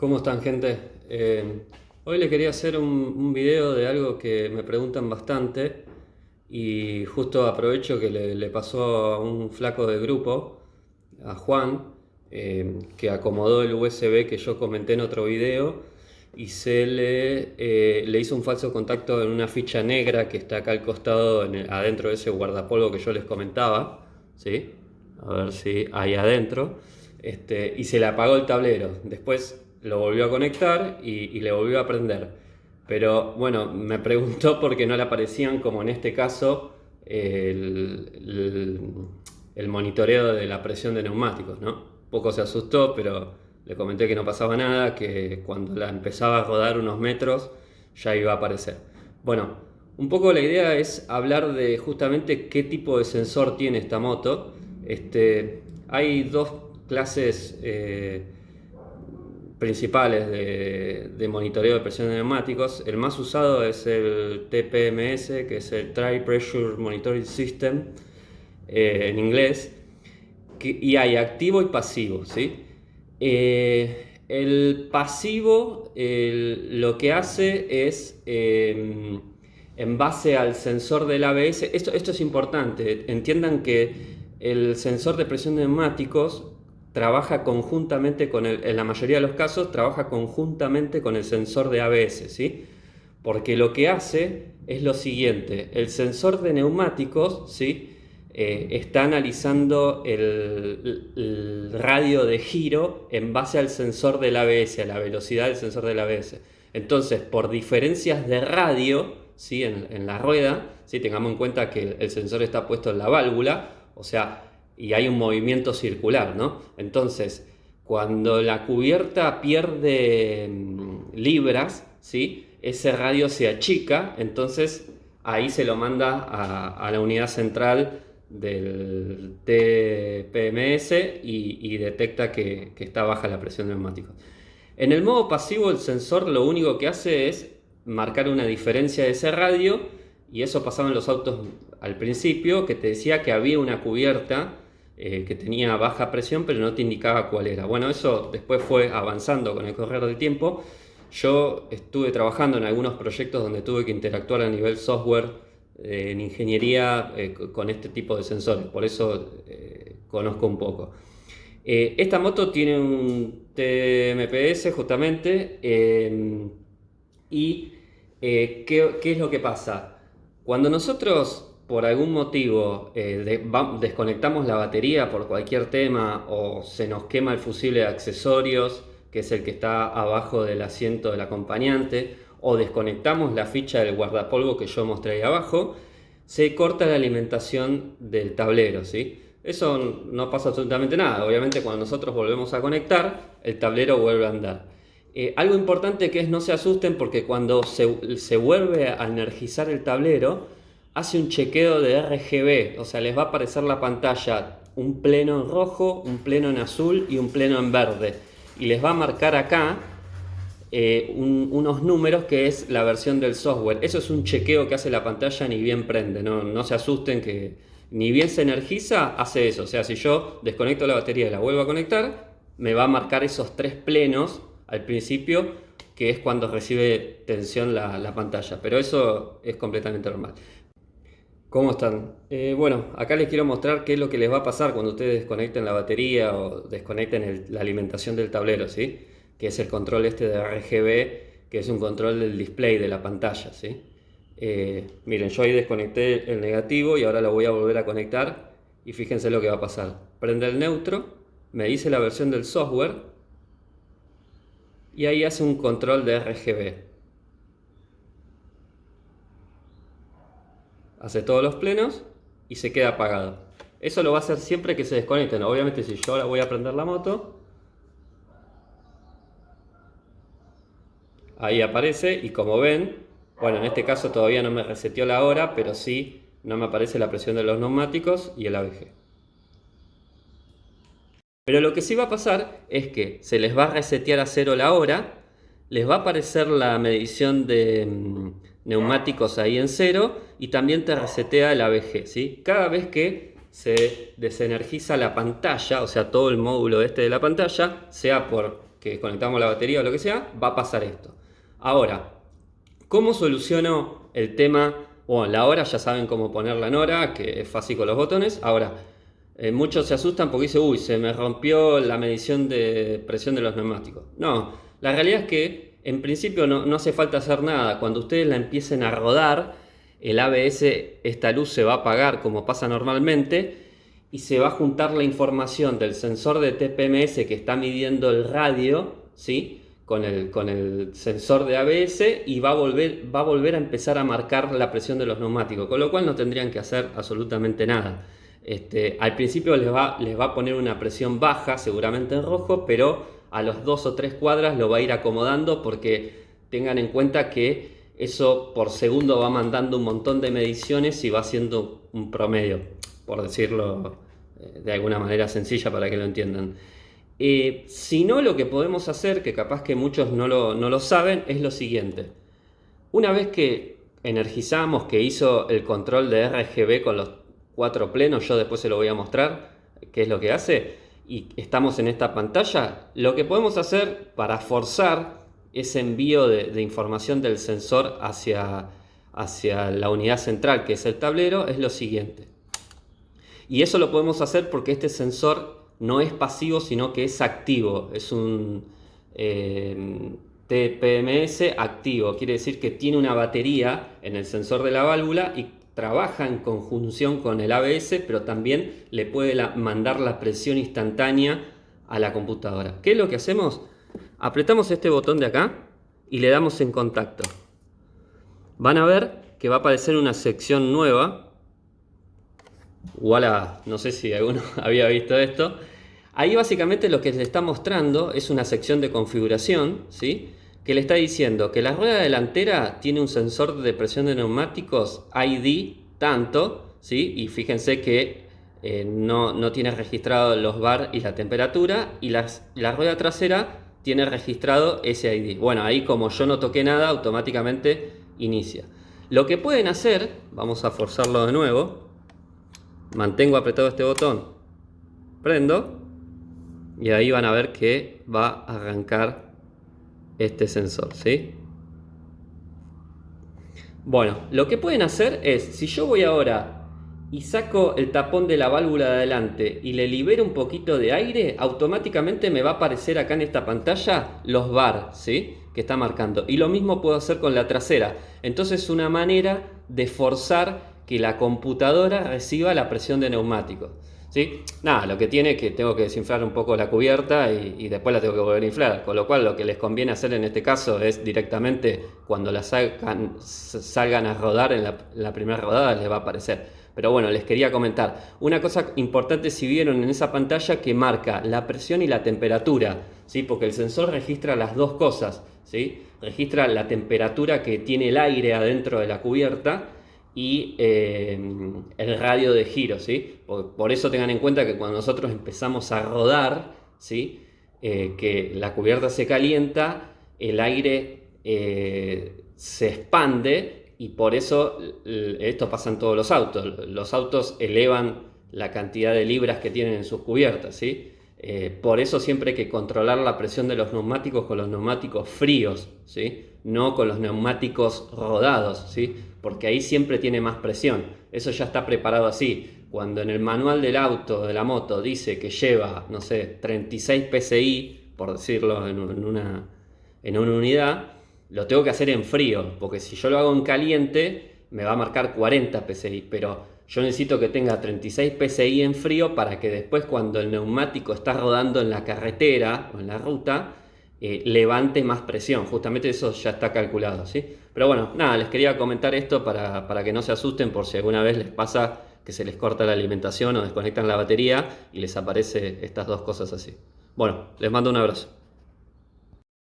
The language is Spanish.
¿Cómo están, gente? Hoy le quería hacer un video de algo que me preguntan bastante y justo aprovecho que le pasó a un flaco del grupo, a Juan, que acomodó el USB que yo comenté en otro video y le hizo un falso contacto en una ficha negra que está acá al costado, adentro de ese guardapolvo que yo les comentaba, ¿sí? A ver si ahí adentro. Y se le apagó el tablero. Después lo volvió a conectar y le volvió a prender. Pero bueno, me preguntó por qué no le aparecían, como en este caso, el, el monitoreo de la presión de neumáticos, ¿no? Poco se asustó, pero le comenté que no pasaba nada, que cuando la empezaba a rodar unos metros ya iba a aparecer. Bueno, un poco la idea es hablar de justamente qué tipo de sensor tiene esta moto. Hay dos clases principales de monitoreo de presión de neumáticos. El más usado es el TPMS, que es el Tri Pressure Monitoring System, en inglés, y hay activo y pasivo, ¿sí? El pasivo lo que hace es, en base al sensor del ABS, esto es importante, entiendan que el sensor de presión de neumáticos trabaja conjuntamente en la mayoría de los casos, trabaja conjuntamente con el sensor de ABS, ¿sí? Porque lo que hace es lo siguiente, el sensor de neumáticos, ¿sí? Está analizando el radio de giro en base al sensor del ABS, a la velocidad del sensor del ABS. Entonces, por diferencias de radio, ¿sí? en la rueda, ¿sí? Tengamos en cuenta que el sensor está puesto en la válvula, o sea, y hay un movimiento circular, ¿no? Entonces, cuando la cubierta pierde libras, ¿sí? Ese radio se achica, entonces ahí se lo manda a la unidad central del TPMS y detecta que está baja la presión de neumáticos. En el modo pasivo, el sensor lo único que hace es marcar una diferencia de ese radio, y eso pasaba en los autos al principio, que te decía que había una cubierta que tenía baja presión, pero no te indicaba cuál era. Bueno, eso después fue avanzando con el correr del tiempo. Yo estuve trabajando en algunos proyectos donde tuve que interactuar a nivel software en ingeniería con este tipo de sensores, por eso conozco un poco. Esta moto tiene un TMPS justamente, ¿qué es lo que pasa? Cuando nosotros por algún motivo desconectamos la batería por cualquier tema, o se nos quema el fusible de accesorios, que es el que está abajo del asiento del acompañante, o desconectamos la ficha del guardapolvo que yo mostré ahí abajo, se corta la alimentación del tablero, ¿sí? Eso no pasa absolutamente nada. Obviamente, cuando nosotros volvemos a conectar, el tablero vuelve a andar. Algo importante que es no se asusten, porque cuando se vuelve a energizar el tablero, hace un chequeo de RGB, o sea, les va a aparecer la pantalla un pleno en rojo, un pleno en azul y un pleno en verde. Y les va a marcar acá unos números, que es la versión del software. Eso es un chequeo que hace la pantalla ni bien prende, no se asusten, que ni bien se energiza, hace eso. O sea, si yo desconecto la batería y la vuelvo a conectar, me va a marcar esos tres plenos al principio, que es cuando recibe tensión la pantalla. Pero eso es completamente normal. ¿Cómo están? Bueno, acá les quiero mostrar qué es lo que les va a pasar cuando ustedes desconecten la batería o desconecten la alimentación del tablero, ¿sí? Que es el control este de RGB, que es un control del display de la pantalla, ¿sí? Miren, yo ahí desconecté el negativo y ahora lo voy a volver a conectar, y fíjense lo que va a pasar. Prende el neutro, me dice la versión del software y ahí hace un control de RGB. Hace todos los plenos y se queda apagado. Eso lo va a hacer siempre que se desconecten. Obviamente, si yo ahora voy a prender la moto, ahí aparece, y como ven, bueno, en este caso todavía no me reseteó la hora, pero sí no me aparece la presión de los neumáticos y el ABG. Pero lo que sí va a pasar es que se les va a resetear a cero la hora, les va a aparecer la medición de neumáticos ahí en cero, y también te resetea el ABG, ¿sí? Cada vez que se desenergiza la pantalla, o sea, todo el módulo este de la pantalla, sea por que conectamos la batería o lo que sea, va a pasar esto. Ahora, ¿cómo soluciono el tema? Bueno, la hora ya saben cómo poner la hora, que es fácil con los botones. Ahora, muchos se asustan porque dicen, uy, se me rompió la medición de presión de los neumáticos. No, la realidad es que en principio no hace falta hacer nada. Cuando ustedes la empiecen a rodar, el ABS, esta luz se va a apagar como pasa normalmente y se va a juntar la información del sensor de TPMS que está midiendo el radio, ¿sí?, con el sensor de ABS, y va a volver a empezar a marcar la presión de los neumáticos, con lo cual no tendrían que hacer absolutamente nada. Al principio les va a poner una presión baja, seguramente en rojo, pero a los 2 o 3 cuadras lo va a ir acomodando, porque tengan en cuenta que eso por segundo va mandando un montón de mediciones y va haciendo un promedio, por decirlo de alguna manera sencilla para que lo entiendan. Si no, lo que podemos hacer, que capaz que muchos no lo saben, es lo siguiente. Una vez que energizamos, que hizo el control de RGB con los 4 plenos, yo después se lo voy a mostrar qué es lo que hace, y estamos en esta pantalla, lo que podemos hacer para forzar ese envío de información del sensor hacia la unidad central, que es el tablero, es lo siguiente. Y eso lo podemos hacer porque este sensor no es pasivo, sino que es activo. Es un TPMS activo. Quiere decir que tiene una batería en el sensor de la válvula y trabaja en conjunción con el ABS, pero también le puede mandar la presión instantánea a la computadora. ¿Qué es lo que hacemos? Apretamos este botón de acá y le damos en contacto. Van a ver que va a aparecer una sección nueva. Voilà, no sé si alguno había visto esto. Ahí básicamente lo que le está mostrando es una sección de configuración, ¿sí?, que le está diciendo que la rueda delantera tiene un sensor de presión de neumáticos ID tanto, ¿sí?, y fíjense que no tiene registrado los bar y la temperatura, y la rueda trasera tiene registrado ese ID. Bueno, ahí como yo no toqué nada, automáticamente inicia. Lo que pueden hacer, vamos a forzarlo de nuevo, mantengo apretado este botón, prendo, y ahí van a ver que va a arrancar este sensor, ¿sí? Bueno, lo que pueden hacer es, si yo voy ahora y saco el tapón de la válvula de adelante y le libero un poquito de aire, automáticamente me va a aparecer acá en esta pantalla los bar, ¿sí?, que está marcando. Y lo mismo puedo hacer con la trasera. Entonces es una manera de forzar que la computadora reciba la presión de neumáticos, ¿sí? Nada, lo que tiene es que tengo que desinflar un poco la cubierta y después la tengo que volver a inflar, con lo cual lo que les conviene hacer en este caso es directamente cuando la salgan a rodar en la primera rodada les va a aparecer. Pero bueno, les quería comentar una cosa importante, si vieron en esa pantalla, que marca la presión y la temperatura, ¿sí?, porque el sensor registra las dos cosas, ¿sí?, registra la temperatura que tiene el aire adentro de la cubierta y el radio de giro, ¿sí? Por eso tengan en cuenta que cuando nosotros empezamos a rodar, ¿sí?, que la cubierta se calienta, el aire se expande, y por eso esto pasa en todos los autos. Los autos elevan la cantidad de libras que tienen en sus cubiertas, ¿sí? Por eso siempre hay que controlar la presión de los neumáticos con los neumáticos fríos, ¿sí?, no con los neumáticos rodados, ¿sí?, porque ahí siempre tiene más presión. Eso ya está preparado así. Cuando en el manual del auto, de la moto, dice que lleva, no sé, 36 PSI, por decirlo en una unidad, lo tengo que hacer en frío, porque si yo lo hago en caliente me va a marcar 40 PSI, pero yo necesito que tenga 36 PSI en frío para que después, cuando el neumático está rodando en la carretera o en la ruta, levante más presión. Justamente eso ya está calculado, ¿sí? Pero bueno, nada, les quería comentar esto para que no se asusten por si alguna vez les pasa que se les corta la alimentación o desconectan la batería y les aparece estas dos cosas así. Bueno, les mando un abrazo.